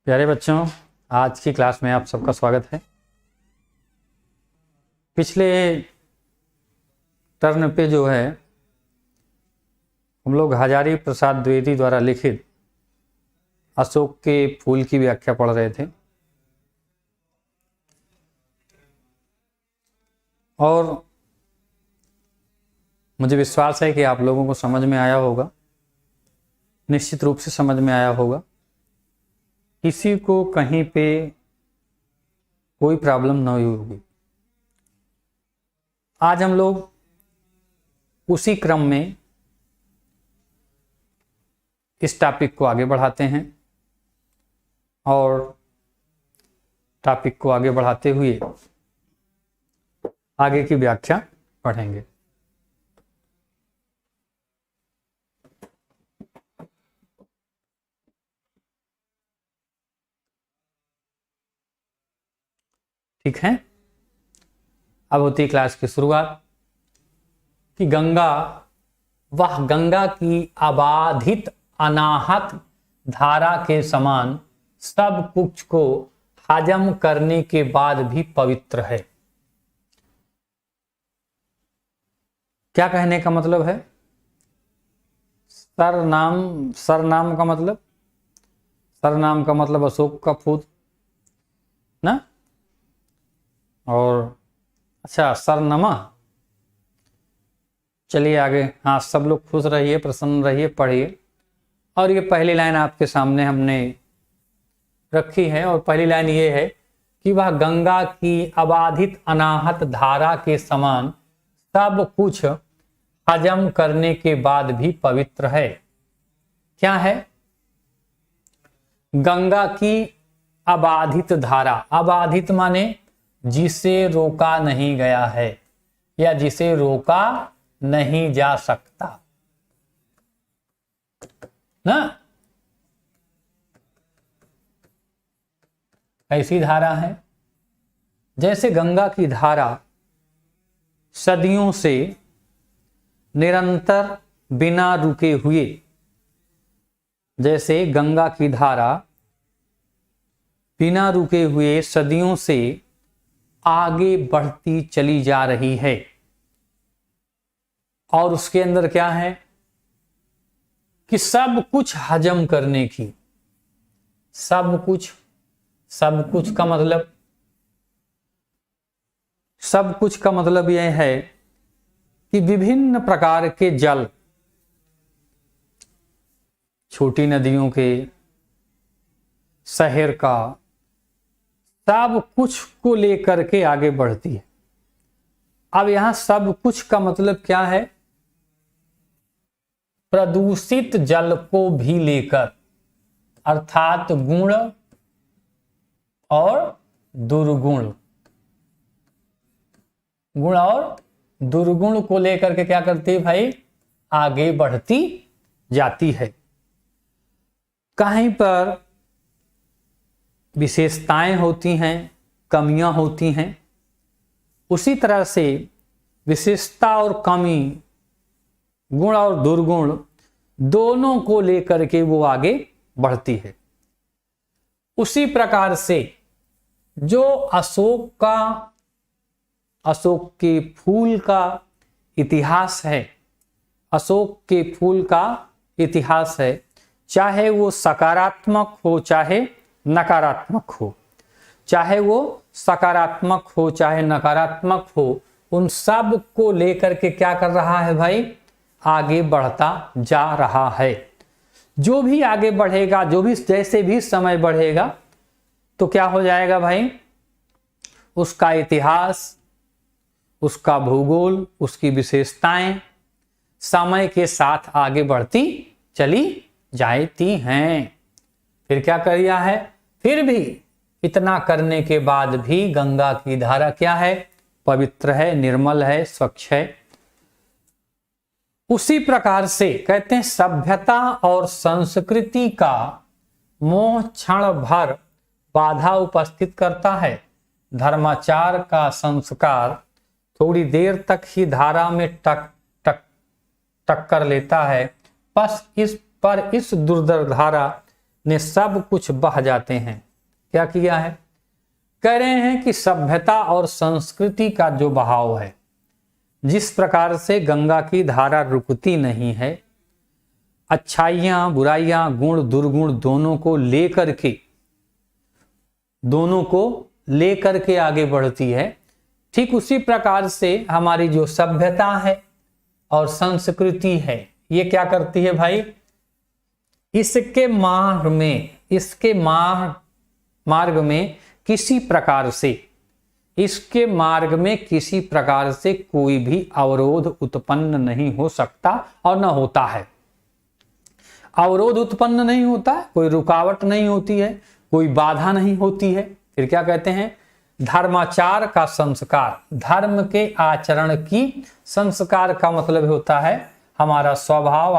प्यारे बच्चों, आज की क्लास में आप सबका स्वागत है। पिछले टर्न पे जो है हम लोग हजारी प्रसाद द्विवेदी द्वारा लिखित अशोक के फूल की व्याख्या पढ़ रहे थे और मुझे विश्वास है कि आप लोगों को समझ में आया होगा, निश्चित रूप से समझ में आया होगा। किसी को कहीं पे कोई प्रॉब्लम न हुई होगी। आज हम लोग उसी क्रम में इस टॉपिक को आगे बढ़ाते हैं और टॉपिक को आगे बढ़ाते हुए आगे की व्याख्या पढ़ेंगे। ठीक है, अब होती है क्लास की शुरुआत कि वह गंगा की अबाधित अनाहत धारा के समान सब कुछ को हजम करने के बाद भी पवित्र है। क्या कहने का मतलब है? सरनाम का मतलब अशोक का फूल ना, और अच्छा सरनमा। चलिए आगे। हाँ, सब लोग खुश रहिए, प्रसन्न रहिए, पढ़िए। और ये पहली लाइन आपके सामने हमने रखी है और पहली लाइन ये है कि वह गंगा की अबाधित अनाहत धारा के समान सब कुछ हजम करने के बाद भी पवित्र है। क्या है? गंगा की अबाधित धारा। अबाधित माने जिसे रोका नहीं गया है या जिसे रोका नहीं जा सकता ना, ऐसी धारा है। जैसे गंगा की धारा सदियों से निरंतर बिना रुके हुए, जैसे गंगा की धारा बिना रुके हुए सदियों से आगे बढ़ती चली जा रही है और उसके अंदर क्या है कि सब कुछ हजम करने की, सब कुछ का मतलब यह है कि विभिन्न प्रकार के जल, छोटी नदियों के, शहर का, सब कुछ को लेकर के आगे बढ़ती है। अब यहां सब कुछ का मतलब क्या है? प्रदूषित जल को भी लेकर, अर्थात गुण और दुर्गुण, गुण और दुर्गुण को लेकर के क्या करती है भाई? आगे बढ़ती जाती है। कहीं पर विशेषताएं होती हैं, कमियां होती हैं, उसी तरह से विशेषता और कमी, गुण और दुर्गुण दोनों को लेकर के वो आगे बढ़ती है। उसी प्रकार से जो अशोक के फूल का इतिहास है, अशोक के फूल का इतिहास है, चाहे वो सकारात्मक हो चाहे नकारात्मक हो, चाहे वो सकारात्मक हो चाहे नकारात्मक हो, उन सब को लेकर के क्या कर रहा है भाई? आगे बढ़ता जा रहा है। जो भी आगे बढ़ेगा, जो भी जैसे भी समय बढ़ेगा तो क्या हो जाएगा भाई? उसका इतिहास, उसका भूगोल, उसकी विशेषताएं समय के साथ आगे बढ़ती चली जाती हैं। फिर क्या कर दिया है? फिर भी इतना करने के बाद भी गंगा की धारा क्या है? पवित्र है, निर्मल है, स्वच्छ है। उसी प्रकार से कहते हैं सभ्यता और संस्कृति का मोह क्षण भर बाधा उपस्थित करता है। धर्माचार का संस्कार थोड़ी देर तक ही धारा में टक्कर लेता है, बस इस दुर्धर धारा ने सब कुछ बह जाते हैं। क्या किया है? कह रहे हैं कि सभ्यता और संस्कृति का जो बहाव है, जिस प्रकार से गंगा की धारा रुकती नहीं है, अच्छाइयां बुराइयां गुण दुर्गुण दोनों को लेकर के आगे बढ़ती है, ठीक उसी प्रकार से हमारी जो सभ्यता है और संस्कृति है, ये क्या करती है भाई? इसके मार्ग में किसी प्रकार से कोई भी अवरोध उत्पन्न नहीं हो सकता और न होता है। अवरोध उत्पन्न नहीं होता है, कोई रुकावट नहीं होती है, कोई बाधा नहीं होती है। फिर क्या कहते हैं? धर्माचार का संस्कार, धर्म के आचरण की संस्कार का मतलब होता है हमारा स्वभाव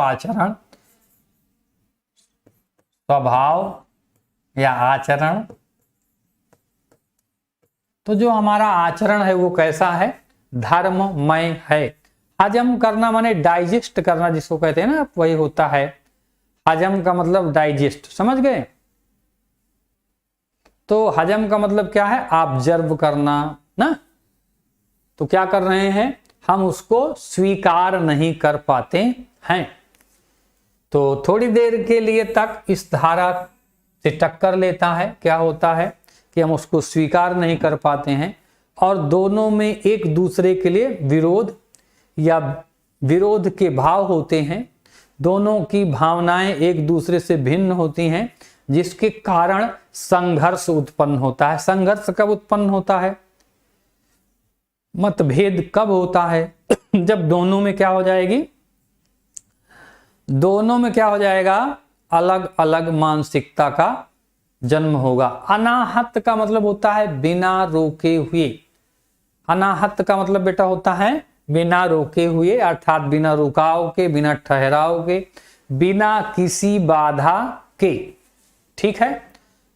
या आचरण। तो जो हमारा आचरण है वो कैसा है? धर्ममय है। हजम करना माने डाइजेस्ट करना जिसको कहते हैं ना, वही होता है हजम का मतलब डाइजेस्ट, समझ गए? तो हजम का मतलब क्या है? ऑब्जर्व करना ना। तो क्या कर रहे हैं हम? उसको स्वीकार नहीं कर पाते हैं। तो थोड़ी देर के लिए तक इस धारा से टक्कर लेता है, क्या होता है कि हम उसको स्वीकार नहीं कर पाते हैं और दोनों में एक दूसरे के लिए विरोध के भाव होते हैं। दोनों की भावनाएं एक दूसरे से भिन्न होती हैं, जिसके कारण संघर्ष उत्पन्न होता है। संघर्ष कब उत्पन्न होता है? मतभेद कब होता है? जब दोनों में क्या हो जाएगा? अलग अलग मानसिकता का जन्म होगा। अनाहत का मतलब होता है बिना रोके हुए। अनाहत का मतलब बेटा होता है बिना रोके हुए, अर्थात बिना रुकाव के, बिना ठहराव के, बिना किसी बाधा के। ठीक है।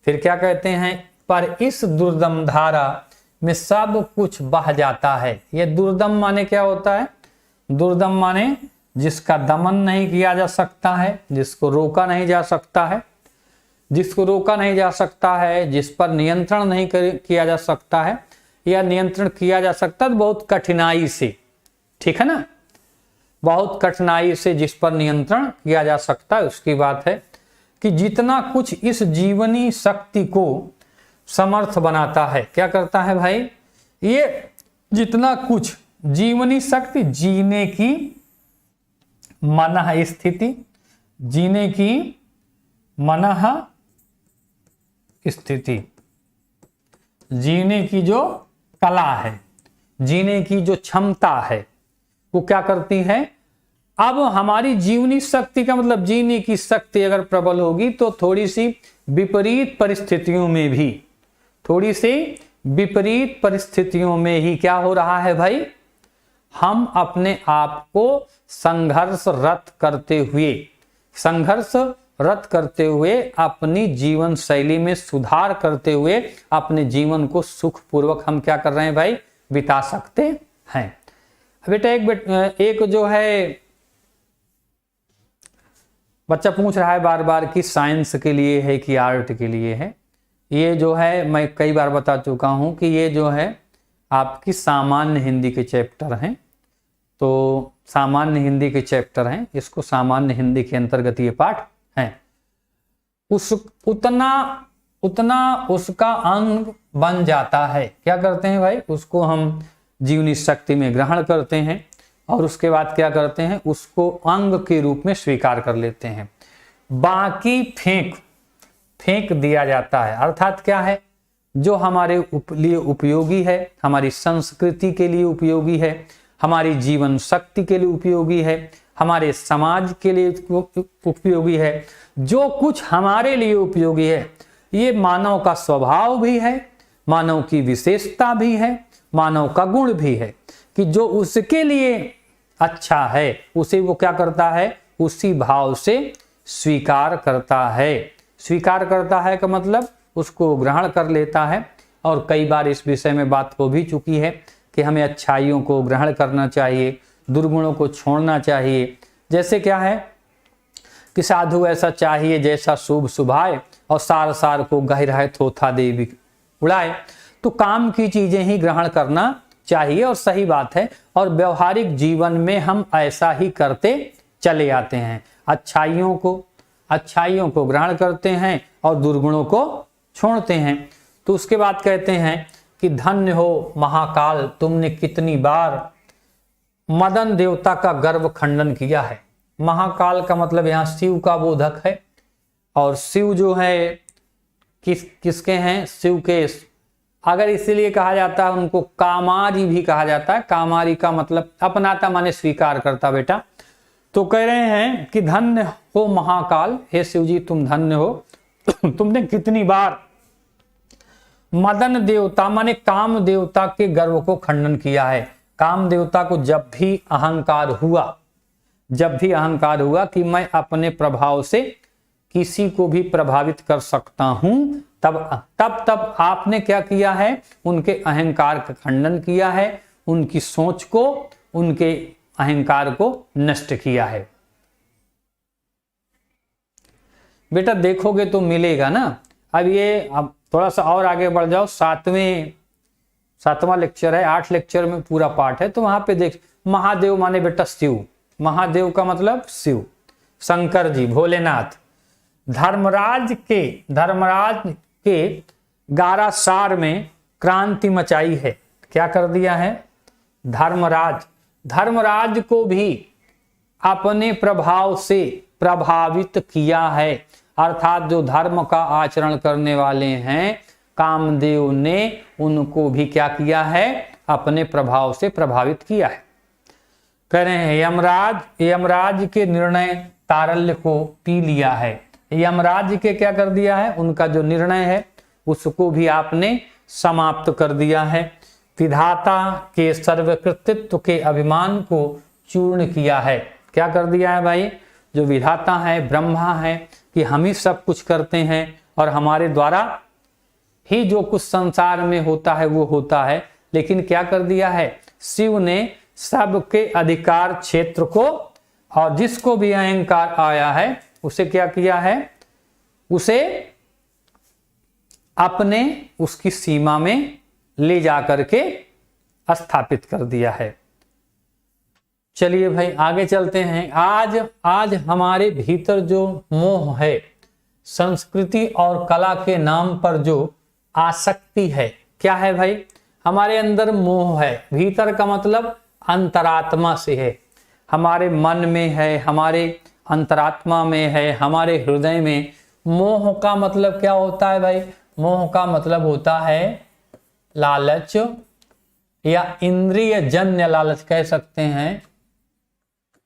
फिर क्या कहते हैं? पर इस दुर्दम धारा में सब कुछ बह जाता है। यह दुर्दम माने क्या होता है? दुर्दम माने जिसका दमन नहीं किया जा सकता है, जिसको रोका नहीं जा सकता है, जिस पर नियंत्रण नहीं किया जा सकता है, या नियंत्रण किया जा सकता है तो बहुत कठिनाई से, ठीक है ना, बहुत कठिनाई से जिस पर नियंत्रण किया जा सकता है। उसकी बात है कि जितना कुछ इस जीवनी शक्ति को समर्थ बनाता है, क्या करता है भाई? ये जितना कुछ जीवनी शक्ति, जीने की मनः स्थिति, जीने की मनः स्थिति, जीने की जो कला है, जीने की जो क्षमता है, वो क्या करती है? अब हमारी जीवनी शक्ति का मतलब जीने की शक्ति अगर प्रबल होगी तो थोड़ी सी विपरीत परिस्थितियों में ही क्या हो रहा है भाई? हम अपने आप को संघर्षरत करते हुए अपनी जीवन शैली में सुधार करते हुए अपने जीवन को सुखपूर्वक हम क्या कर रहे हैं भाई? बिता सकते हैं। बेटा एक जो है बच्चा पूछ रहा है बार बार कि साइंस के लिए है कि आर्ट के लिए है। ये जो है मैं कई बार बता चुका हूं कि ये जो है आपकी सामान्य हिंदी के चैप्टर हैं। तो सामान्य हिंदी के चैप्टर हैं, इसको सामान्य हिंदी के अंतर्गत ये पाठ हैं। उतना उसका अंग बन जाता है। क्या करते हैं भाई? उसको हम जीवनी शक्ति में ग्रहण करते हैं और उसके बाद क्या करते हैं? उसको अंग के रूप में स्वीकार कर लेते हैं। बाकी फेंक दिया जाता है। अर्थात क्या है? जो हमारे लिए उपयोगी है, हमारी संस्कृति के लिए उपयोगी है, हमारी जीवन शक्ति के लिए उपयोगी है, हमारे समाज के लिए उपयोगी है, जो कुछ हमारे लिए उपयोगी है, ये मानव का स्वभाव भी है, मानव की विशेषता भी है, मानव का गुण भी है कि जो उसके लिए अच्छा है उसे वो क्या करता है? उसी भाव से स्वीकार करता है। स्वीकार करता है का मतलब उसको ग्रहण कर लेता है। और कई बार इस विषय में बात हो भी चुकी है कि हमें अच्छाइयों को ग्रहण करना चाहिए, दुर्गुणों को छोड़ना चाहिए। जैसे क्या है कि साधु ऐसा चाहिए जैसा शुभ शुभाए, और सार सार को गहराए थोथा देवी उड़ाए। तो काम की चीजें ही ग्रहण करना चाहिए और सही बात है, और व्यवहारिक जीवन में हम ऐसा ही करते चले आते हैं। अच्छाइयों को ग्रहण करते हैं और दुर्गुणों को छोड़ते हैं। तो उसके बाद कहते हैं कि धन्य हो महाकाल, तुमने कितनी बार मदन देवता का गर्व खंडन किया है। महाकाल का मतलब यहाँ शिव का बोधक है, और शिव जो है किसके हैं? शिव के। अगर इसीलिए कहा जाता है उनको कामारी भी कहा जाता है। कामारी का मतलब अपनाता माने स्वीकार करता बेटा। तो कह रहे हैं कि धन्य हो महाकाल, हे शिव जी तुम धन्य हो। तुमने कितनी बार मदन देवता माने काम देवता के गर्व को खंडन किया है। काम देवता को जब भी अहंकार हुआ कि मैं अपने प्रभाव से किसी को भी प्रभावित कर सकता हूं, तब आपने क्या किया है? उनके अहंकार का खंडन किया है, उनकी सोच को, उनके अहंकार को नष्ट किया है। बेटा देखोगे तो मिलेगा ना। अब थोड़ा सा और आगे बढ़ जाओ, सातवां लेक्चर है, 8 लेक्चर में पूरा पाठ है। तो वहां पे देख, महादेव माने बेटा शिव। महादेव का मतलब शिव, शंकर जी, भोलेनाथ। धर्मराज के गारासार में क्रांति मचाई है। क्या कर दिया है? धर्मराज को भी अपने प्रभाव से प्रभावित किया है। अर्थात जो धर्म का आचरण करने वाले हैं, कामदेव ने उनको भी क्या किया है? अपने प्रभाव से प्रभावित किया है। कह रहे हैं यमराज के निर्णय तारल्य को पी लिया है। यमराज के क्या कर दिया है? उनका जो निर्णय है उसको भी आपने समाप्त कर दिया है। विधाता के सर्वकृतित्व के अभिमान को चूर्ण किया है। क्या कर दिया है भाई? जो विधाता है, ब्रह्मा है, कि हम ही सब कुछ करते हैं और हमारे द्वारा ही जो कुछ संसार में होता है वो होता है। लेकिन क्या कर दिया है? शिव ने सबके अधिकार क्षेत्र को, और जिसको भी अहंकार आया है उसे क्या किया है? उसे अपने उसकी सीमा में ले जाकर के स्थापित कर दिया है। चलिए भाई आगे चलते हैं। आज हमारे भीतर जो मोह है, संस्कृति और कला के नाम पर जो आसक्ति है, क्या है भाई? हमारे अंदर मोह है। भीतर का मतलब अंतरात्मा से है, हमारे मन में है, हमारे अंतरात्मा में है, हमारे हृदय में। मोह का मतलब क्या होता है भाई? मोह का मतलब होता है लालच, या इंद्रिय जन्य लालच कह सकते हैं।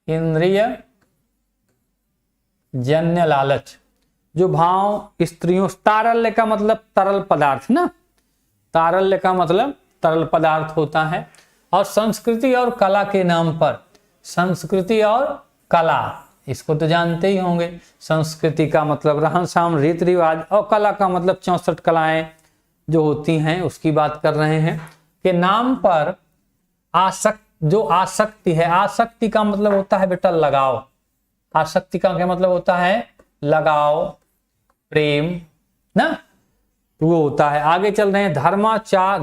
इंद्रिय जन्य लालच, जो भाव स्त्रियों, तारल्य का मतलब तरल पदार्थ ना, तारल्य का मतलब तरल पदार्थ होता है। और संस्कृति और कला के नाम पर, संस्कृति और कला, इसको तो जानते ही होंगे। संस्कृति का मतलब रहन सहन, रीति रिवाज, और कला का मतलब 64 कलाएं जो होती हैं उसकी बात कर रहे हैं। के नाम पर जो आसक्ति है, आसक्ति का मतलब होता है बेटा लगाव। आसक्ति का क्या मतलब होता है? लगाव, प्रेम ना, वो होता है। आगे चल रहे हैं।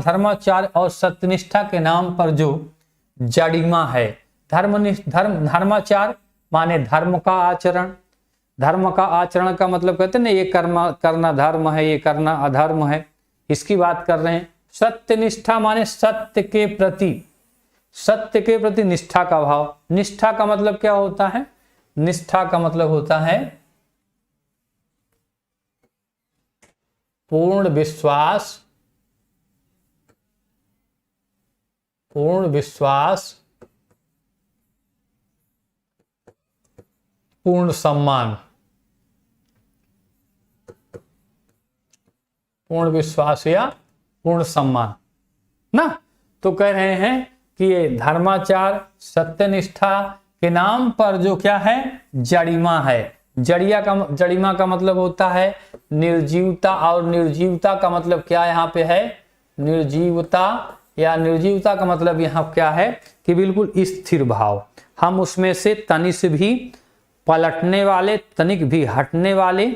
धर्माचार और सत्यनिष्ठा के नाम पर जो जड़िमा है। धर्माचार माने धर्म का आचरण। धर्म का आचरण का मतलब कहते हैं ना, ये करना धर्म है, ये करना अधर्म है, इसकी बात कर रहे हैं। सत्यनिष्ठा माने सत्य के प्रति निष्ठा का भाव। निष्ठा का मतलब क्या होता है? निष्ठा का मतलब होता है पूर्ण विश्वास, पूर्ण सम्मान। पूर्ण विश्वास या पूर्ण सम्मान ना। तो कह रहे हैं कि ये धर्माचार, सत्यनिष्ठा के नाम पर जो क्या है? जड़िमा है। जड़िमा का मतलब होता है निर्जीवता, और निर्जीवता का मतलब क्या यहाँ पे है? निर्जीवता, या निर्जीवता का मतलब यहाँ क्या है? कि बिल्कुल स्थिर भाव। हम उसमें से तनिक भी पलटने वाले, तनिक भी हटने वाले,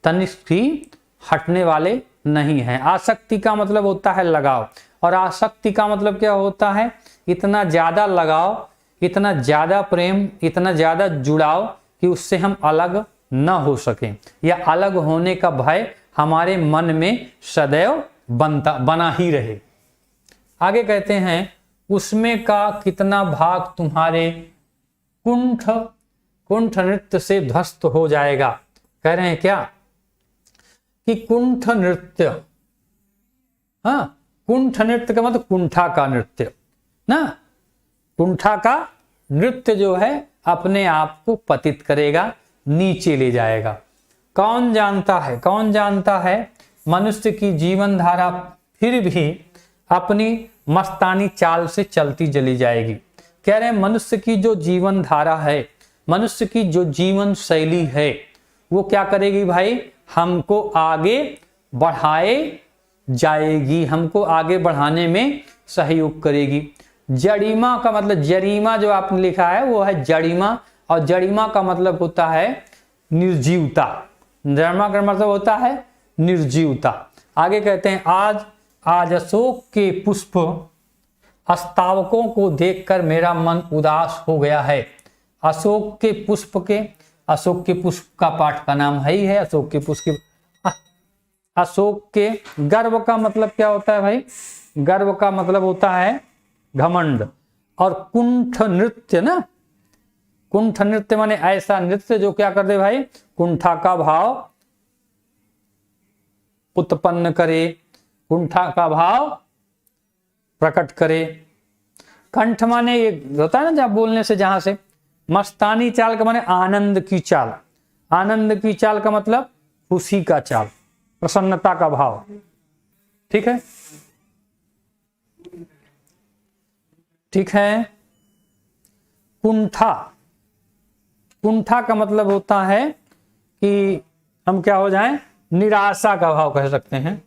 तनिष्ठ भी हटने वाले नहीं हैं। आसक्ति का मतलब होता है लगाव, और आसक्ति का मतलब क्या होता है? इतना ज्यादा लगाव, इतना ज्यादा प्रेम, इतना ज्यादा जुड़ाव कि उससे हम अलग न हो सके, या अलग होने का भय हमारे मन में सदैव बना ही रहे। आगे कहते हैं उसमें का कितना भाग तुम्हारे कुंठ नृत्य से ध्वस्त हो जाएगा। कह रहे हैं क्या कि कुंठ नृत्य, हाँ, कुंठ नृत्य का मतलब कुंठा का नृत्य ना, कुंठा का नृत्य जो है अपने आप को पतित करेगा, नीचे ले जाएगा। कौन जानता है मनुष्य की जीवन धारा फिर भी अपनी मस्तानी चाल से चलती चली जाएगी। कह रहे हैं मनुष्य की जो जीवन धारा है, मनुष्य की जो जीवन शैली है, वो क्या करेगी भाई? हमको आगे बढ़ाए जाएगी, हमको आगे बढ़ाने में सहयोग करेगी। जड़ीमा का मतलब, जरीमा जो आपने लिखा है वो है जड़ीमा, और जड़ीमा का मतलब होता है निर्जीवता। जड़ीमा का मतलब होता है निर्जीवता। आगे कहते हैं आज अशोक के पुष्प अस्तावकों को देखकर मेरा मन उदास हो गया है। अशोक के पुष्प का पाठ का नाम है ही है अशोक के पुष्प। अशोक के गर्व का मतलब क्या होता है भाई? गर्व का मतलब होता है घमंड। और कुंठ नृत्य ना, कुंठ नृत्य माने ऐसा नृत्य जो क्या कर दे भाई? कुंठा का भाव उत्पन्न करे, कुंठा का भाव प्रकट करे। कंठ माने ये होता है ना जब बोलने से, जहां से मस्तानी चाल का माने आनंद की चाल, आनंद की चाल का मतलब खुशी का चाल, प्रसन्नता का भाव। ठीक है, ठीक है। कुंठा, कुंठा का मतलब होता है कि हम क्या हो जाएं? निराशा का भाव कह सकते हैं।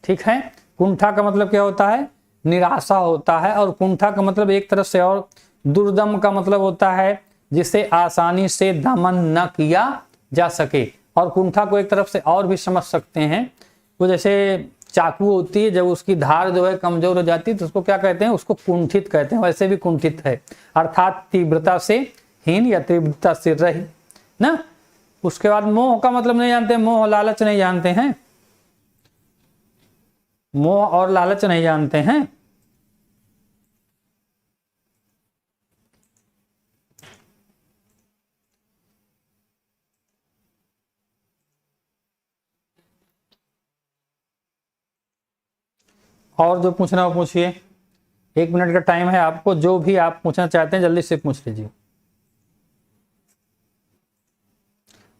ठीक है, कुंठा का मतलब क्या होता है? निराशा होता है। और कुंठा का मतलब एक तरफ से, और दुर्दम का मतलब होता है जिसे आसानी से दमन न किया जा सके। और कुंठा को एक तरफ से और भी समझ सकते हैं, वो जैसे चाकू होती है, जब उसकी धार जो है कमजोर हो जाती है तो उसको क्या कहते हैं? उसको कुंठित कहते हैं। वैसे भी कुंठित है, अर्थात तीव्रता से हीन या तीव्रता से रहित ना। उसके बाद मोह का मतलब नहीं जानते, मोह लालच नहीं जानते हैं, मोह और लालच नहीं जानते हैं। और जो पूछना हो पूछिए, 1 मिनट का टाइम है आपको, जो भी आप पूछना चाहते हैं जल्दी से पूछ लीजिए।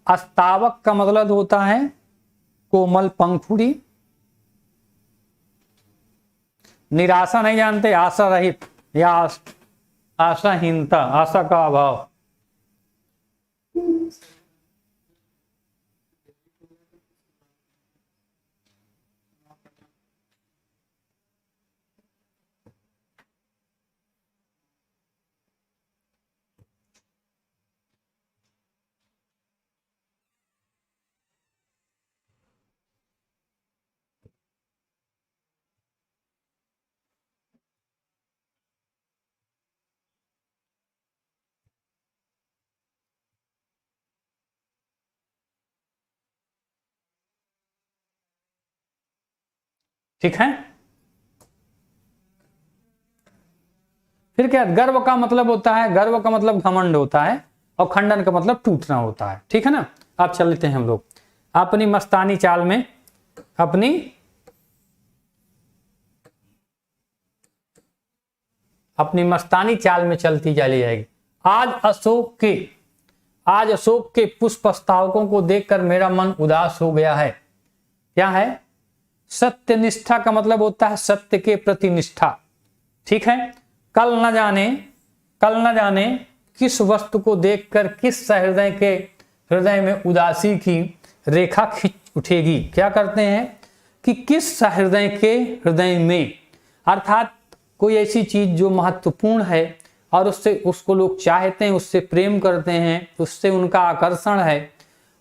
अस्तावक का मतलब होता है कोमल पंखुड़ी। निराशा नहीं जानते, आशा रहित या आशाहीनता, आशा का अभाव। ठीक है, फिर क्या? गर्व का मतलब होता है, गर्व का मतलब घमंड होता है, और खंडन का मतलब टूटना होता है। ठीक है ना। अब चलते हैं हम लोग अपनी मस्तानी चाल में, अपनी मस्तानी चाल में चलती चली जाएगी। आज अशोक के पुष्प अस्तावकों को देखकर मेरा मन उदास हो गया है। क्या है? सत्य निष्ठा का मतलब होता है सत्य के प्रति निष्ठा। ठीक है। कल न जाने किस वस्तु को देखकर किस हृदय में उदासी की रेखा खिंच उठेगी। क्या करते हैं कि किस हृदय में, अर्थात कोई ऐसी चीज जो महत्वपूर्ण है और उससे उसको लोग चाहते हैं, उससे प्रेम करते हैं, उससे उनका आकर्षण है,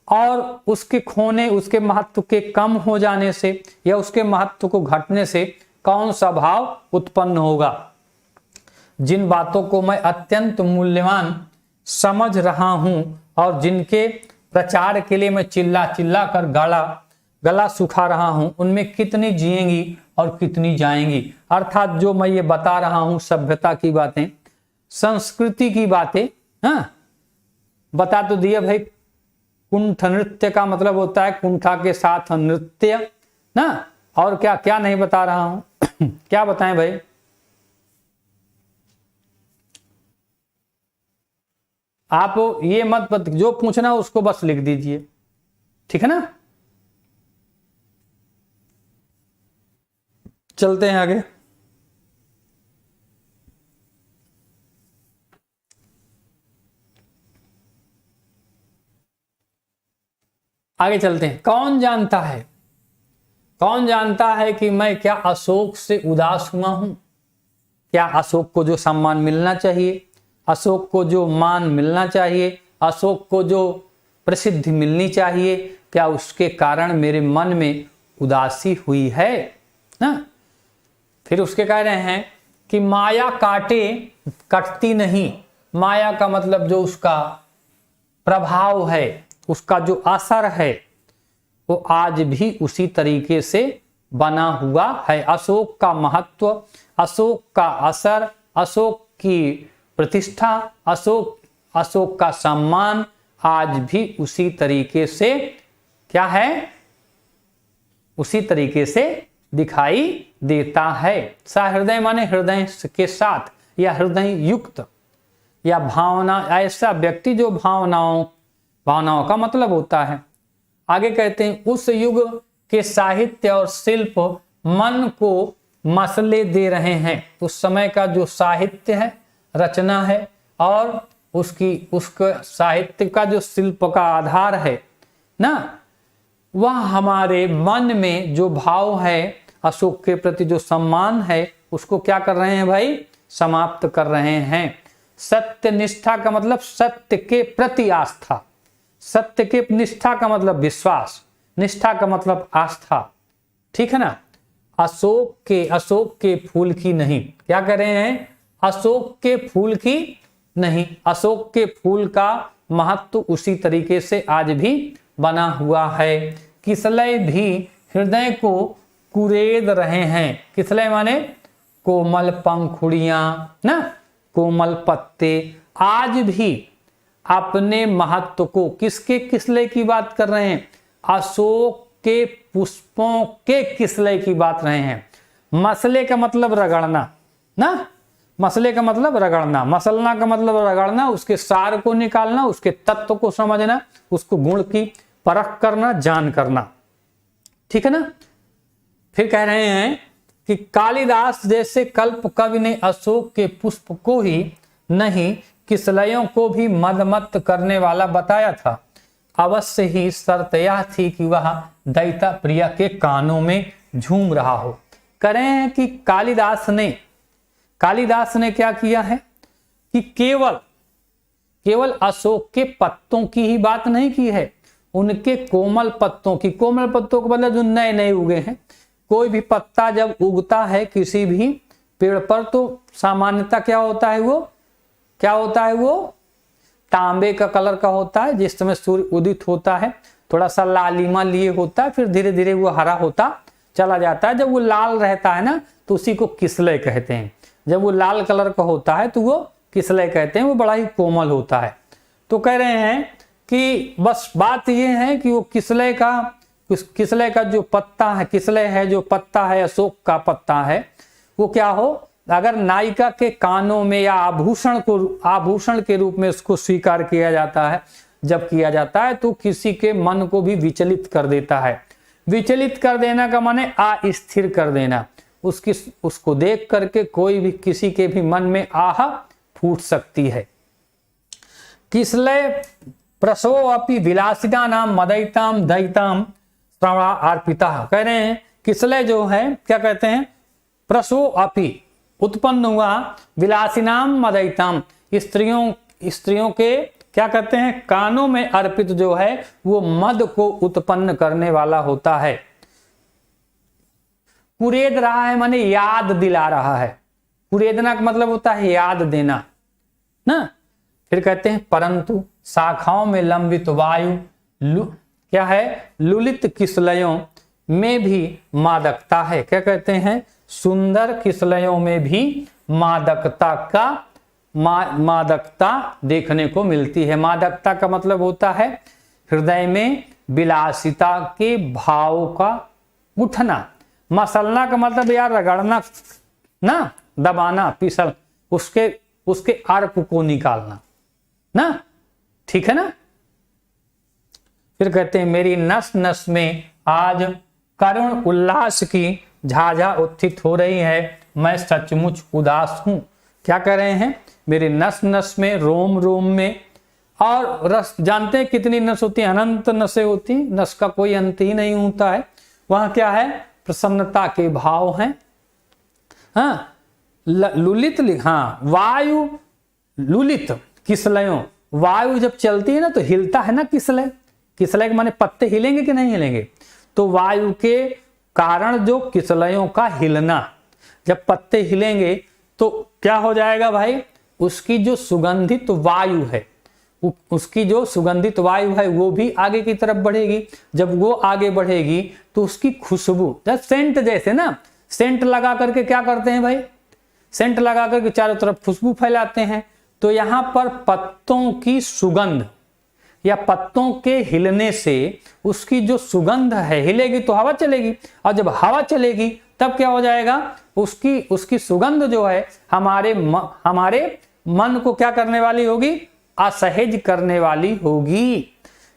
और उसके खोने, उसके महत्व के कम हो जाने से या उसके महत्व को घटने से कौन सा भाव उत्पन्न होगा। जिन बातों को मैं अत्यंत मूल्यवान समझ रहा हूं और जिनके प्रचार के लिए मैं चिल्ला चिल्ला कर गला सुखा रहा हूं, उनमें कितनी जिएंगी और कितनी जाएंगी। अर्थात जो मैं ये बता रहा हूं सभ्यता की बातें, संस्कृति की बातें, हाँ बता तो दिया भाई। कुंठ नृत्य का मतलब होता है कुंठा के साथ नृत्य ना, और क्या क्या नहीं बता रहा हूं क्या बताएं भाई। आप ये मत जो पूछना उसको बस लिख दीजिए, ठीक है ना। चलते हैं आगे। आगे चलते हैं। कौन जानता है कि मैं क्या अशोक से उदास हुआ हूं। क्या अशोक को जो सम्मान मिलना चाहिए, अशोक को जो मान मिलना चाहिए, अशोक को जो प्रसिद्धि मिलनी चाहिए, क्या उसके कारण मेरे मन में उदासी हुई है ना। फिर उसके कह रहे हैं कि माया कटती नहीं। माया का मतलब जो उसका प्रभाव है, उसका जो असर है, वो आज भी उसी तरीके से बना हुआ है। अशोक का महत्व, अशोक का असर, अशोक की प्रतिष्ठा, अशोक का सम्मान आज भी उसी तरीके से क्या है, उसी तरीके से दिखाई देता है। सहृदय माने हृदय के साथ या हृदय युक्त या भावना, ऐसा व्यक्ति जो भावनाओं का मतलब होता है। आगे कहते हैं उस युग के साहित्य और शिल्प मन को मसले दे रहे हैं। उस समय का जो साहित्य है, रचना है, और उसके साहित्य का जो शिल्प का आधार है ना, वह हमारे मन में जो भाव है, अशोक के प्रति जो सम्मान है, उसको क्या कर रहे हैं भाई, समाप्त कर रहे हैं। सत्य निष्ठा का मतलब सत्य के प्रति आस्था, सत्य के निष्ठा का मतलब विश्वास, निष्ठा का मतलब आस्था, ठीक है ना। अशोक के फूल की नहीं, क्या कह रहे हैं, अशोक के फूल की नहीं। अशोक के फूल का महत्व उसी तरीके से आज भी बना हुआ है। किसलय भी हृदय को कुरेद रहे हैं। किसलय माने कोमल पंखुड़ियां ना, कोमल पत्ते आज भी अपने महत्व को, किसके किसलय की बात कर रहे हैं, अशोक के पुष्पों के किसलय की बात रहे हैं। मसले का मतलब रगड़ना ना, मसले का मतलब रगड़ना, मसलना का मतलब रगड़ना, उसके सार को निकालना, उसके तत्व को समझना, उसको गुण की परख करना, जान करना, ठीक है ना। फिर कह रहे हैं कि कालिदास जैसे कल्प कवि ने अशोक के पुष्प को ही नहीं, किसलयों को भी मदमत्त करने वाला बताया था। अवश्य ही शर्त यह थी कि वह दैता प्रिया के कानों में झूम रहा हो। कह रहे हैं कि कालिदास ने क्या किया है कि केवल अशोक के पत्तों की ही बात नहीं की है, उनके कोमल पत्तों की। कोमल पत्तों को मतलब जो नए नए उगे हैं। कोई भी पत्ता जब उगता है किसी भी पेड़ पर, तो सामान्यतः क्या होता है, वो तांबे का कलर का होता है। जिस समय सूर्य उदित होता है थोड़ा सा लालिमा लिए होता है, फिर धीरे धीरे वो हरा होता चला जाता है। जब वो लाल रहता है ना तो उसी को किसलय कहते हैं। जब वो लाल कलर का होता है तो वो किसलय कहते हैं, वो बड़ा ही कोमल होता है। तो कह रहे हैं कि बस बात ये है कि वो किसलय का जो पत्ता है, किसलय है जो पत्ता है, अशोक का पत्ता है, वो क्या हो, अगर नायिका के कानों में या आभूषण के रूप में उसको स्वीकार किया जाता है, जब किया जाता है तो किसी के मन को भी विचलित कर देता है। विचलित कर देना का माने अस्थिर कर देना। उसको देख करके कोई भी, किसी के भी मन में आह फूट सकती है। किसलय प्रसो अपि विलासिता नाम मदयिताम दयिताम श्रवणा अर्पिता। कह रहे हैं किसलय जो है, क्या कहते हैं, प्रसो अपि, उत्पन्न हुआ विलासिनाम मदयिताम, स्त्रियों के क्या कहते हैं, कानों में अर्पित जो है वो मद को उत्पन्न करने वाला होता है। कुरेद रहा है माने याद दिला रहा है, कुरेदना का मतलब होता है याद देना ना। फिर कहते हैं परंतु शाखाओं में लंबित वायु क्या है, लुलित किसलयों में भी मादकता है। क्या कहते हैं, सुंदर किसलयों में भी मादकता देखने को मिलती है। मादकता का मतलब होता है हृदय में विलासिता के भाव का उठना। मसलना का मतलब यार रगड़ना ना, दबाना, पिसल, उसके अर्क को निकालना ना, ठीक है ना। फिर कहते हैं मेरी नस नस में आज करुण उल्लास की झाझा उत्थित हो रही है, मैं सचमुच उदास हूं। क्या कर रहे हैं, मेरे नस नस में, रोम रोम में, और रस जानते हैं कितनी नस होती है, अनंत नसें होती, नस का कोई अंत ही नहीं होता है। वहां क्या है, प्रसन्नता के भाव हैं। हाँ लुलित, हाँ वायु लुलित किसलयों, वायु जब चलती है ना तो हिलता है ना किसलय, किसलय के माने पत्ते हिलेंगे कि नहीं हिलेंगे, तो वायु के कारण जो किसलयों का हिलना, जब पत्ते हिलेंगे तो क्या हो जाएगा भाई, उसकी जो सुगंधित वायु है, उसकी जो सुगंधित वायु है वो भी आगे की तरफ बढ़ेगी। जब वो आगे बढ़ेगी तो उसकी खुशबू, जब सेंट जैसे ना, सेंट लगा करके क्या करते हैं भाई, सेंट लगा करके चारों तरफ खुशबू फैलाते हैं। तो यहां पर पत्तों की सुगंध या पत्तों के हिलने से उसकी जो सुगंध है, हिलेगी तो हवा चलेगी, और जब हवा चलेगी तब क्या हो जाएगा, उसकी सुगंध जो है हमारे मन को क्या करने वाली होगी, असहज करने वाली होगी।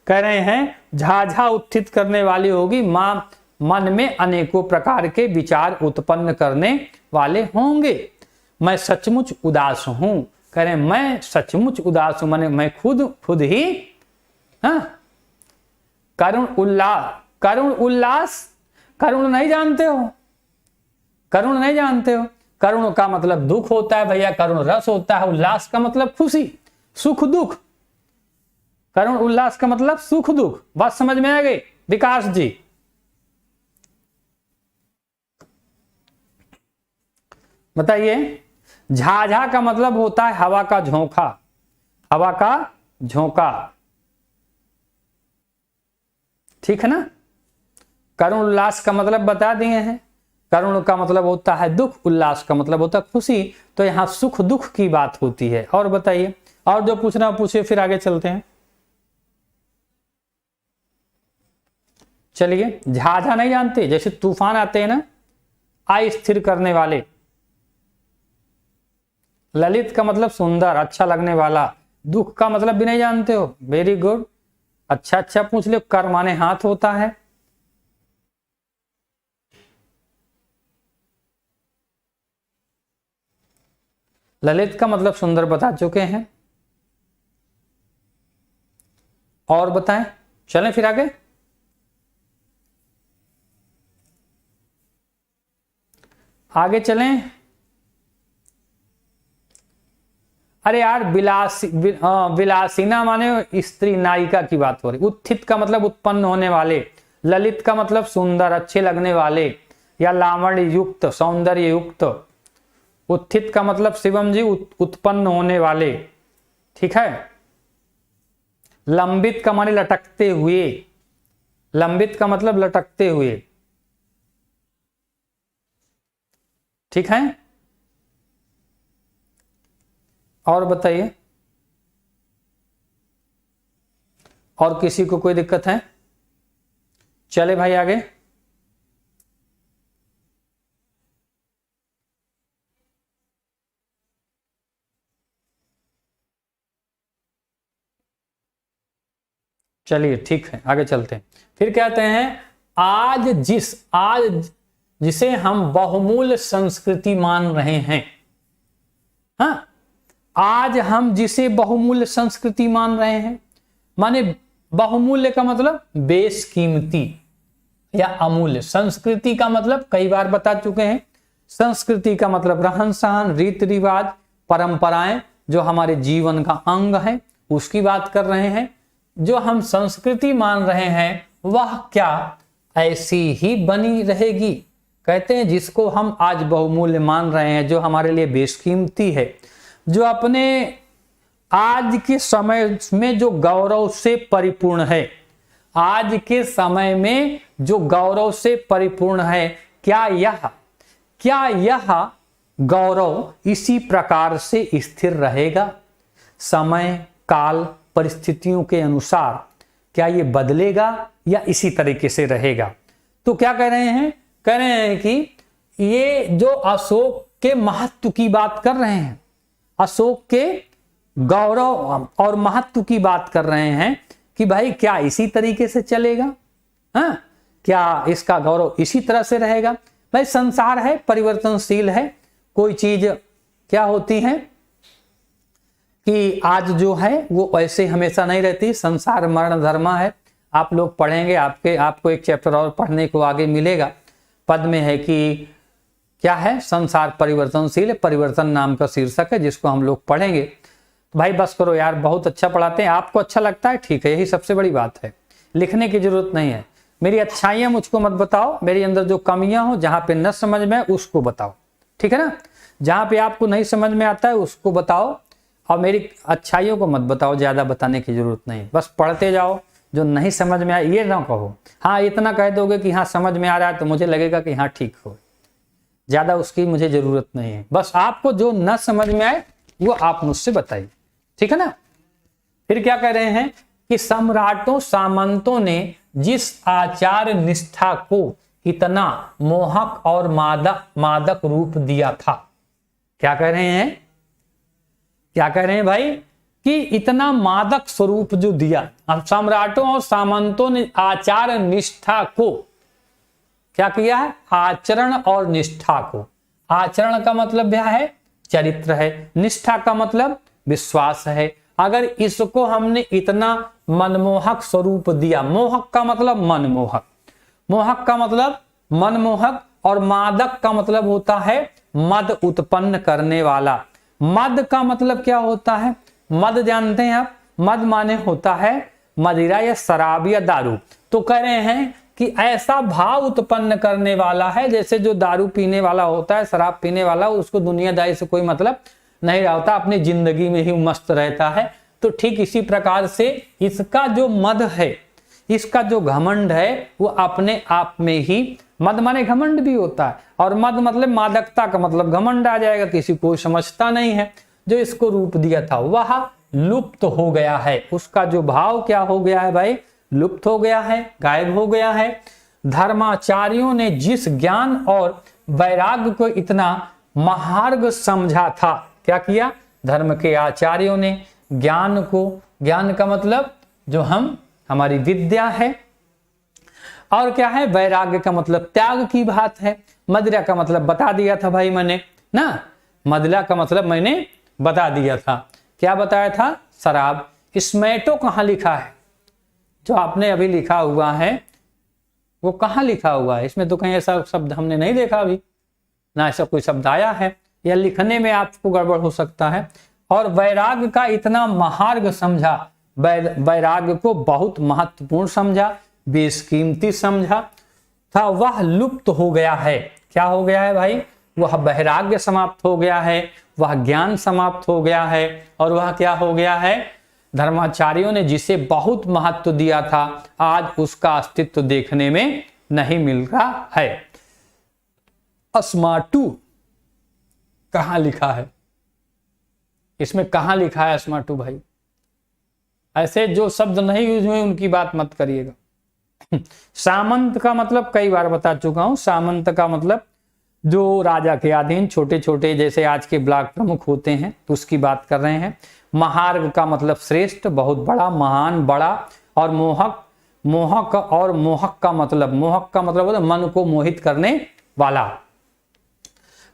कह रहे हैं झाझा उत्थित करने वाली होगी, मन में अनेकों प्रकार के विचार उत्पन्न करने वाले होंगे। मैं सचमुच उदास हूं, कह रहे हैं मैं सचमुच उदास हूं, माने मैं खुद ही करुण उल्लास, करुण नहीं जानते हो, करुण नहीं जानते हो, करुण का मतलब दुख होता है भैया, करुण रस होता है, उल्लास का मतलब खुशी, सुख दुख, करुण उल्लास का मतलब सुख दुख। बात समझ में आ गई विकास जी। बताइए, झाझा का मतलब होता है हवा का झोंका, हवा का झोंका, ठीक है ना। करुण उल्लास का मतलब बता दिए हैं, करुण का मतलब होता है दुख, उल्लास का मतलब होता है खुशी। तो यहां सुख दुख की बात होती है। और बताइए, और जो पूछना पूछिए, फिर आगे चलते हैं। चलिए, झाझा नहीं जानते, जैसे तूफान आते हैं ना, अस्थिर करने वाले। ललित का मतलब सुंदर, अच्छा लगने वाला। दुख का मतलब भी नहीं जानते हो, वेरी गुड, अच्छा पूछ लो। कर माने हाथ होता है। ललित का मतलब सुंदर बता चुके हैं। और बताएं, चलें फिर आगे। आगे चलें। अरे यार, विलासिना माने स्त्री, नायिका की बात हो रही। उत्थित का मतलब उत्पन्न होने वाले, ललित का मतलब सुंदर, अच्छे लगने वाले, या लावण्य युक्त, सौंदर्य युक्त। उत्थित का मतलब शिवम जी उत्पन्न होने वाले, ठीक है। लंबित का माने लटकते हुए, लंबित का मतलब लटकते हुए, ठीक है। और बताइए, और किसी को कोई दिक्कत है? चले भाई आगे। चलिए ठीक है, आगे चलते हैं। फिर कहते हैं आज जिसे हम बहुमूल्य संस्कृति मान रहे हैं, हाँ, आज हम जिसे बहुमूल्य संस्कृति मान रहे हैं, माने बहुमूल्य का मतलब बेशकीमती या अमूल्य, संस्कृति का मतलब कई बार बता चुके हैं, संस्कृति का मतलब रहन सहन, रीति रिवाज, परंपराएं जो हमारे जीवन का अंग है उसकी बात कर रहे हैं। जो हम संस्कृति मान रहे हैं वह क्या ऐसी ही बनी रहेगी? कहते हैं जिसको हम आज बहुमूल्य मान रहे हैं, जो हमारे लिए बेशकीमती है, जो अपने आज के समय में जो गौरव से परिपूर्ण है, आज के समय में जो गौरव से परिपूर्ण है, क्या यह गौरव इसी प्रकार से स्थिर रहेगा? समय काल परिस्थितियों के अनुसार क्या ये बदलेगा या इसी तरीके से रहेगा? तो क्या कह रहे हैं? कह रहे हैं कि ये जो अशोक के महत्व की बात कर रहे हैं, अशोक के गौरव और महत्व की बात कर रहे हैं कि भाई क्या इसी तरीके से चलेगा? हाँ, क्या इसका गौरव इसी तरह से रहेगा? भाई संसार है, परिवर्तनशील है। कोई चीज क्या होती है कि आज जो है वो ऐसे हमेशा नहीं रहती। संसार मरण धर्म है। आप लोग पढ़ेंगे, आपको एक चैप्टर और पढ़ने को आगे मिलेगा। पद में है कि क्या है, संसार परिवर्तनशील है, परिवर्तन नाम का शीर्षक है जिसको हम लोग पढ़ेंगे। तो भाई बस करो यार, बहुत अच्छा पढ़ाते हैं, आपको अच्छा लगता है ठीक है, यही सबसे बड़ी बात है। लिखने की जरूरत नहीं है। मेरी अच्छाइयां मुझको मत बताओ, मेरे अंदर जो कमियां हो, जहां पे न समझ में उसको बताओ, ठीक है ना। जहां पे आपको नहीं समझ में आता है उसको बताओ, और मेरी अच्छाइयों को मत बताओ, ज्यादा बताने की जरूरत नहीं। बस पढ़ते जाओ, जो नहीं समझ में आए ये ना कहो। हाँ, इतना कह दोगे कि हाँ समझ में आ रहा है तो मुझे लगेगा कि हाँ ठीक हो, ज्यादा उसकी मुझे जरूरत नहीं है। बस आपको जो न समझ में आए वो आप मुझसे बताइए, ठीक है ना। फिर क्या कह रहे हैं कि सम्राटों सामंतों ने जिस आचार निष्ठा को इतना मोहक और मादक रूप दिया था। क्या कह रहे हैं? क्या कह रहे हैं भाई? कि इतना मादक स्वरूप जो दिया। अब सम्राटों और सामंतों ने आचार निष्ठा को क्या किया है? आचरण और निष्ठा को। आचरण का मतलब क्या है? चरित्र है। निष्ठा का मतलब विश्वास है। अगर इसको हमने इतना मनमोहक स्वरूप दिया, मोहक का मतलब मनमोहक, मोहक का मतलब मनमोहक, और मादक का मतलब होता है मद उत्पन्न करने वाला। मद का मतलब क्या होता है? मद जानते हैं आप? मद माने होता है मदिरा या शराब या दारू। तो कह रहे हैं कि ऐसा भाव उत्पन्न करने वाला है, जैसे जो दारू पीने वाला होता है, शराब पीने वाला, उसको दुनियादारी से कोई मतलब नहीं रहता, अपनी जिंदगी में ही मस्त रहता है। तो ठीक इसी प्रकार से इसका जो मद है, इसका जो घमंड है, वो अपने आप में ही, मद माने घमंड भी होता है, और मद मतलब मादकता का मतलब घमंड आ जाएगा, किसी को समझता नहीं है। जो इसको रूप दिया था वह लुप्त हो गया है। उसका जो भाव क्या हो गया है भाई? लुप्त हो गया है, गायब हो गया है। धर्माचार्यों ने जिस ज्ञान और वैराग्य को इतना महार्घ समझा था, क्या किया? धर्म के आचार्यों ने ज्ञान को, ज्ञान का मतलब जो हमारी विद्या है, और क्या है? वैराग्य का मतलब त्याग की बात है। मदिरा का मतलब बता दिया था भाई मैंने ना, मदिरा का मतलब मैंने बता दिया था। क्या बताया था? शराब। स्मैटो कहाँ लिखा है? जो आपने अभी लिखा हुआ है वो कहाँ लिखा हुआ है? इसमें तो कहीं ऐसा शब्द हमने नहीं देखा अभी ना, ऐसा कोई शब्द आया है, या लिखने में आपको गड़बड़ हो सकता है। और वैराग्य का इतना महार्घ समझा, वैराग्य को बहुत महत्वपूर्ण समझा, बेशकीमती समझा था, वह लुप्त हो गया है। क्या हो गया है भाई? वह वैराग्य समाप्त हो गया है, वह ज्ञान समाप्त हो गया है, और वह क्या हो गया है? धर्माचार्यों ने जिसे बहुत महत्व दिया था, आज उसका अस्तित्व देखने में नहीं मिल रहा है। अस्माटू कहां लिखा है? इसमें कहां लिखा है अस्माटू भाई? ऐसे जो शब्द नहीं यूज हुए उनकी बात मत करिएगा। सामंत का मतलब कई बार बता चुका हूं। सामंत का मतलब जो राजा के अधीन छोटे छोटे, जैसे आज के ब्लॉक प्रमुख होते हैं, उसकी बात कर रहे हैं। महार्घ का मतलब श्रेष्ठ, बहुत बड़ा, महान, बड़ा। और मोहक, मोहक का मतलब होता है मन को मोहित करने वाला।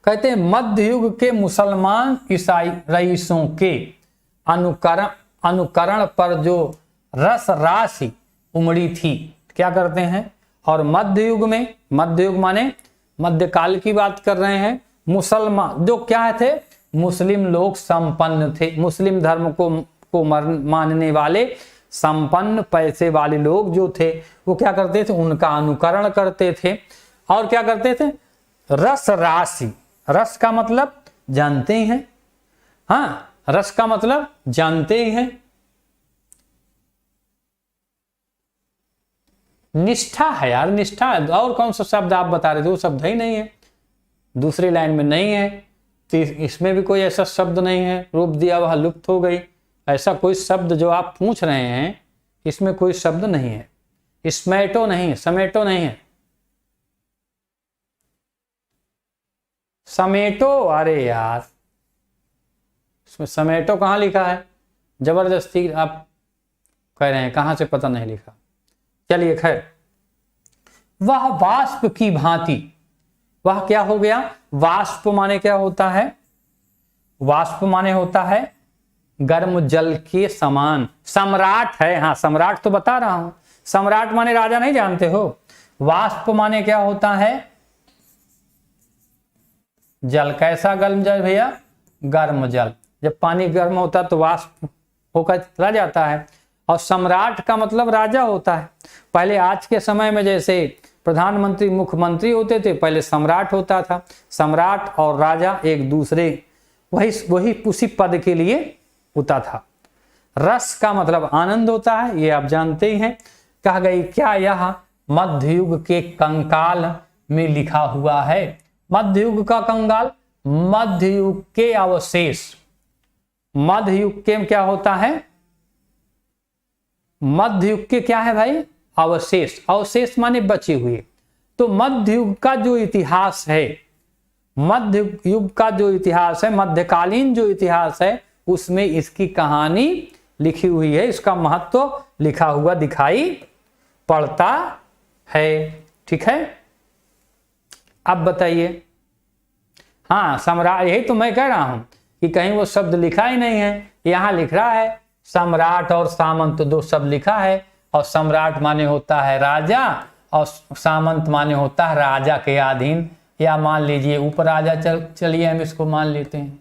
कहते हैं मध्य युग के मुसलमान ईसाई रईसों के अनुकरण पर जो रस राशि उमड़ी थी, क्या करते हैं? और मध्य युग में, मध्य युग माने मध्यकाल की बात कर रहे हैं। मुसलमान जो क्या थे, मुस्लिम लोग संपन्न थे, मुस्लिम धर्म को मानने वाले संपन्न पैसे वाले लोग जो थे वो क्या करते थे, उनका अनुकरण करते थे। और क्या करते थे, रस राशि, रस का मतलब जानते ही हैं, हाँ रस का मतलब जानते ही हैं। निष्ठा है यार, निष्ठा है। और कौन सा शब्द आप बता रहे थे, वो शब्द ही नहीं है, दूसरी लाइन में नहीं है, तो इसमें भी कोई ऐसा शब्द नहीं है, रूप दिया वह लुप्त हो गई। ऐसा कोई शब्द जो आप पूछ रहे हैं इसमें कोई शब्द नहीं है, स्मेटो नहीं है, समेटो नहीं है, समेटो, अरे यार इसमें समेटो कहाँ लिखा है, जबरदस्ती आप कह रहे हैं, कहाँ से पता नहीं लिखा। चलिए खैर, वह वाष्प की भांति, वह क्या हो गया, वाष्प माने क्या होता है, वाष्प माने होता है गर्म जल के समान, सम्राट है, हाँ सम्राट तो बता रहा हूं, सम्राट माने राजा नहीं जानते हो, वाष्प माने क्या होता है, जल, कैसा गर्म जल भैया, गर्म जल, जब पानी गर्म होता है तो वाष्प होकर चला जाता है। और सम्राट का मतलब राजा होता है। पहले आज के समय में जैसे प्रधानमंत्री मुख्यमंत्री होते थे, पहले सम्राट होता था, सम्राट और राजा एक दूसरे वही उसी पद के लिए होता था। रस का मतलब आनंद होता है, ये आप जानते ही हैं। कहा गई क्या यह मध्य युग के कंकाल में लिखा हुआ है, मध्य युग का कंकाल, मध्य युग के अवशेष, मध्य युग के क्या होता है, मध्य युग के क्या है भाई, अवशेष, अवशेष माने बचे हुए। तो मध्य युग का जो इतिहास है, मध्य युग का जो इतिहास है, मध्यकालीन जो इतिहास है, उसमें इसकी कहानी लिखी हुई है, इसका महत्व लिखा हुआ दिखाई पड़ता है। ठीक है, अब बताइए, हाँ सम्राट, यही तो मैं कह रहा हूं कि कहीं वो शब्द लिखा ही नहीं है, यहां लिख रहा है सम्राट और सामंत दो शब्द लिखा है, और सम्राट माने होता है राजा और सामंत माने होता है राजा के अधीन, या मान लीजिए उपराजा, चलिए हम इसको मान लेते हैं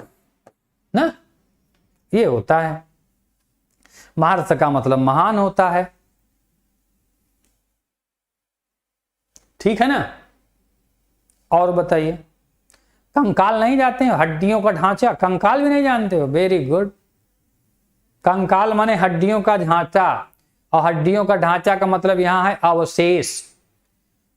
ना, ये होता है। महर्ष का मतलब महान होता है, ठीक है ना। और बताइए, कंकाल नहीं जानते हो, हड्डियों का ढांचा, कंकाल भी नहीं जानते हो, वेरी गुड। कंकाल माने हड्डियों का ढांचा, और हड्डियों का ढांचा का मतलब यहां है अवशेष।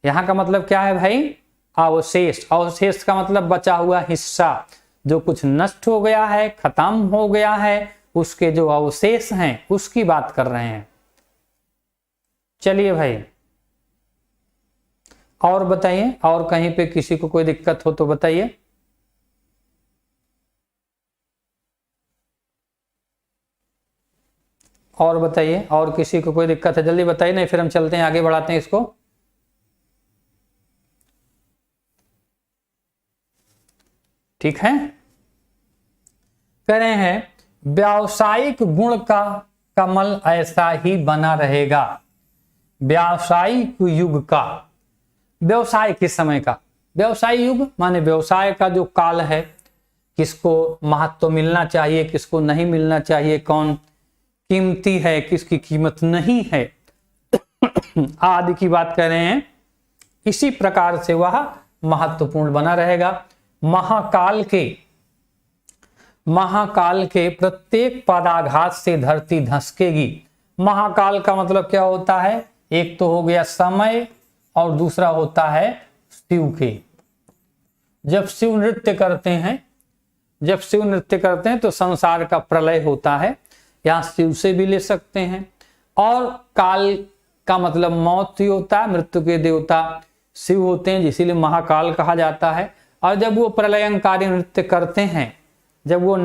यहां का मतलब क्या है भाई, अवशेष। अवशेष का मतलब बचा हुआ हिस्सा, जो कुछ नष्ट हो गया है, खत्म हो गया है, उसके जो अवशेष हैं उसकी बात कर रहे हैं। चलिए भाई, और बताइए, और कहीं पे किसी को कोई दिक्कत हो तो बताइए। और बताइए, और किसी को कोई दिक्कत है जल्दी बताइए, नहीं फिर हम चलते हैं आगे, बढ़ाते हैं इसको। ठीक है, कह रहे हैं व्यावसायिक गुण का कमल ऐसा ही बना रहेगा। व्यावसायिक युग का, व्यवसाय किस समय का, व्यवसाय युग माने व्यवसाय का जो काल है, किसको महत्व मिलना चाहिए, किसको नहीं मिलना चाहिए, कौन कीमती है, किसकी कीमत नहीं है, आदि की बात कर रहे हैं। इसी प्रकार से वह महत्वपूर्ण बना रहेगा। महाकाल के प्रत्येक पदाघात से धरती धसकेगी। महाकाल का मतलब क्या होता है, एक तो हो गया समय और दूसरा होता है शिव के। जब शिव नृत्य करते हैं तो संसार का प्रलय होता है, यहां शिव से भी ले सकते हैं। और काल का मतलब मौत ही होता है, मृत्यु के देवता शिव होते हैं, इसीलिए महाकाल कहा जाता है। और जब वो प्रलयंकारी नृत्य करते हैं, जब वो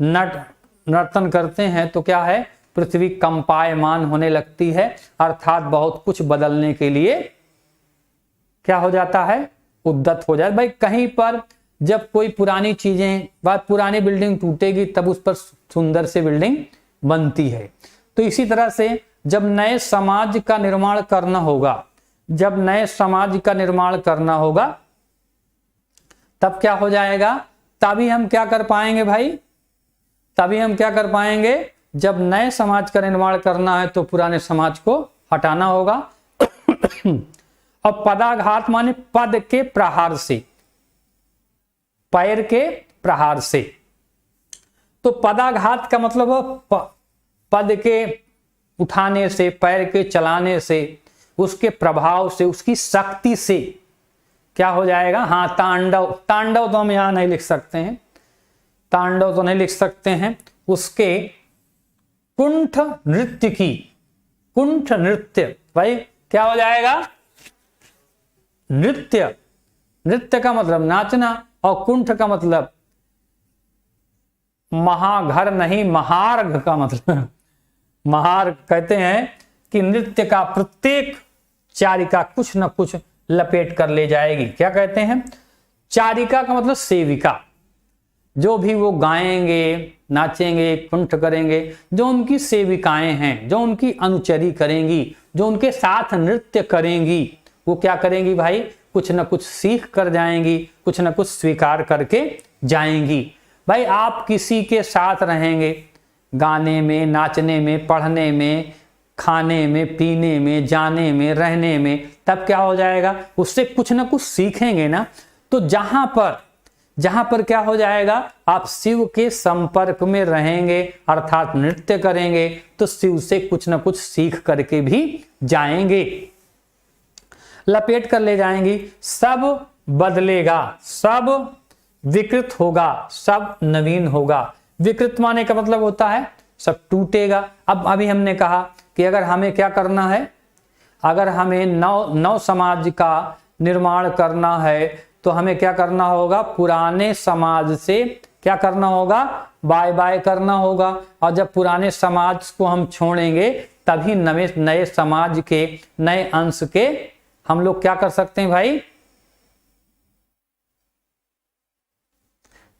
नर्तन करते हैं तो क्या है, पृथ्वी कंपायमान होने लगती है, अर्थात बहुत कुछ बदलने के लिए क्या हो जाता है, उद्यत हो जाए। भाई कहीं पर जब कोई पुरानी चीजें, बात पुरानी बिल्डिंग टूटेगी तब उस पर सुंदर से बिल्डिंग बनती है। तो इसी तरह से जब नए समाज का निर्माण करना होगा, तब क्या हो जाएगा, तभी हम क्या कर पाएंगे भाई, तभी हम क्या कर पाएंगे, जब नए समाज का निर्माण करना है तो पुराने समाज को हटाना होगा। अब पदाघात माने पद के प्रहार से, पैर के प्रहार से। तो पदाघात का मतलब पद के उठाने से, पैर के चलाने से, उसके प्रभाव से, उसकी शक्ति से क्या हो जाएगा, हाँ तांडव, तांडव तो हम यहां नहीं लिख सकते हैं, तांडव तो नहीं लिख सकते हैं, उसके कुंठ नृत्य की, कुंठ नृत्य भाई क्या हो जाएगा, नृत्य, नृत्य का मतलब नाचना, और कुंठ का मतलब महाघर नहीं, महार्घ का मतलब, महार्घ कहते हैं कि नृत्य का प्रत्येक चारिका कुछ न कुछ लपेट कर ले जाएगी। क्या कहते हैं, चारिका का मतलब सेविका, जो भी वो गाएंगे, नाचेंगे, कुंठ करेंगे, जो उनकी सेविकाएं हैं, जो उनकी अनुचरी करेंगी, जो उनके साथ नृत्य करेंगी, वो क्या करेंगी भाई, कुछ न कुछ सीख कर जाएंगी, कुछ न कुछ स्वीकार करके जाएंगी। भाई आप किसी के साथ रहेंगे, गाने में, नाचने में, पढ़ने में, खाने में, पीने में, जाने में, रहने में, तब क्या हो जाएगा, उससे कुछ न कुछ सीखेंगे ना। तो जहां पर क्या हो जाएगा, आप शिव के संपर्क में रहेंगे, अर्थात नृत्य करेंगे, तो शिव से कुछ न कुछ सीख करके भी जाएंगे, लपेट कर ले जाएंगी। सब बदलेगा, सब विकृत होगा, सब नवीन होगा। विकृत माने का मतलब होता है सब टूटेगा। अब अभी हमने कहा कि अगर हमें क्या करना है, अगर हमें नव समाज का निर्माण करना है तो हमें क्या करना होगा, पुराने समाज से क्या करना होगा, बाय बाय करना होगा। और जब पुराने समाज को हम छोड़ेंगे तभी नए समाज के, नए अंश के हम लोग क्या कर सकते हैं भाई,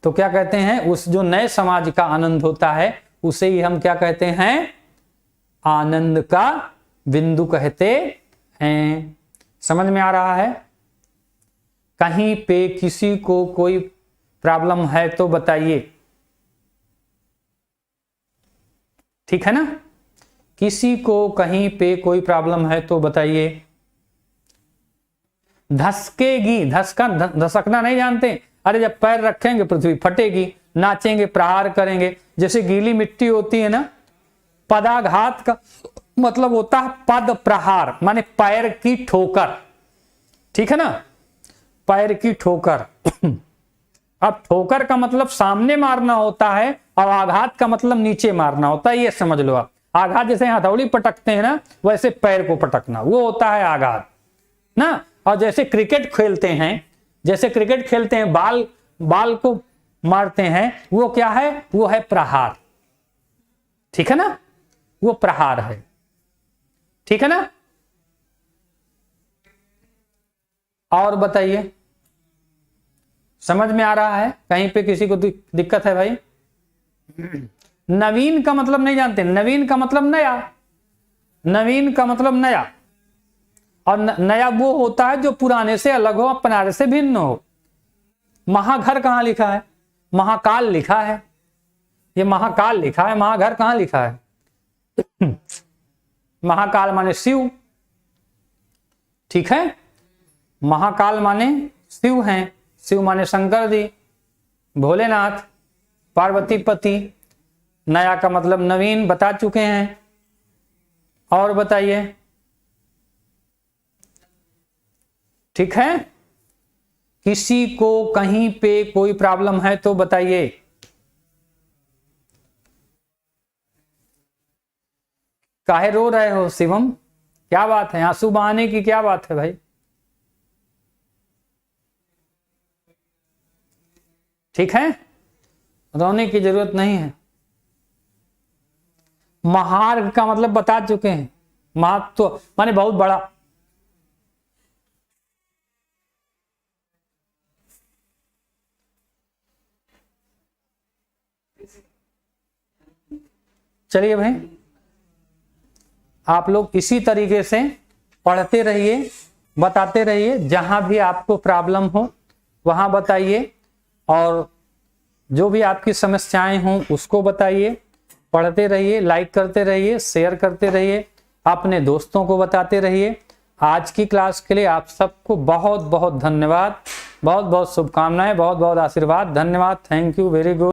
तो क्या कहते हैं, उस जो नए समाज का आनंद होता है उसे ही हम क्या कहते हैं, आनंद का बिंदु कहते हैं। समझ में आ रहा है। कहीं पे किसी को कोई प्रॉब्लम है तो बताइए, ठीक है ना, किसी को कहीं पे कोई प्रॉब्लम है तो बताइए। धसकेगी, धसकना नहीं जानते, अरे जब पैर रखेंगे पृथ्वी फटेगी, नाचेंगे, प्रहार करेंगे, जैसे गीली मिट्टी होती है ना। पदाघात का मतलब होता है पद प्रहार, माने पैर की ठोकर, ठीक है ना, पैर की ठोकर। अब ठोकर का मतलब सामने मारना होता है और आघात का मतलब नीचे मारना होता है, ये समझ लो आप। आघात जैसे हथौड़ी पटकते हैं ना, वैसे पैर को पटकना, वो होता है आघात ना। और जैसे क्रिकेट खेलते हैं, जैसे क्रिकेट खेलते हैं, बाल को मारते हैं, वो क्या है, वो है प्रहार, ठीक है ना, वो प्रहार है, ठीक है ना। और बताइए, समझ में आ रहा है, कहीं पे किसी को दिक्कत है भाई। नवीन का मतलब नहीं जानते, नवीन का मतलब नया, नवीन का मतलब नया, और नया वो होता है जो पुराने से अलग हो, पुराने से भिन्न हो। महाघर कहां लिखा है, महाकाल लिखा है, ये महाकाल लिखा है, महाघर कहां लिखा है। महाकाल माने शिव, ठीक है, महाकाल माने शिव हैं, शिव माने शंकर जी, भोलेनाथ, पार्वती पति। नया का मतलब नवीन बता चुके हैं। और बताइए, ठीक है, किसी को कहीं पे कोई प्रॉब्लम है तो बताइए। काहे रो रहे हो शिवम, क्या बात है, आंसू बहाने की क्या बात है भाई। ठीक है, रोने की जरूरत नहीं है। महार्घ का मतलब बता चुके हैं, महत्व माने बहुत बड़ा। चलिए भाई, आप लोग इसी तरीके से पढ़ते रहिए, बताते रहिए, जहां भी आपको प्रॉब्लम हो वहाँ बताइए, और जो भी आपकी समस्याएं हों उसको बताइए। पढ़ते रहिए, लाइक करते रहिए, शेयर करते रहिए, अपने दोस्तों को बताते रहिए। आज की क्लास के लिए आप सबको बहुत बहुत धन्यवाद, बहुत बहुत शुभकामनाएं, बहुत बहुत आशीर्वाद। धन्यवाद। Thank you, very good.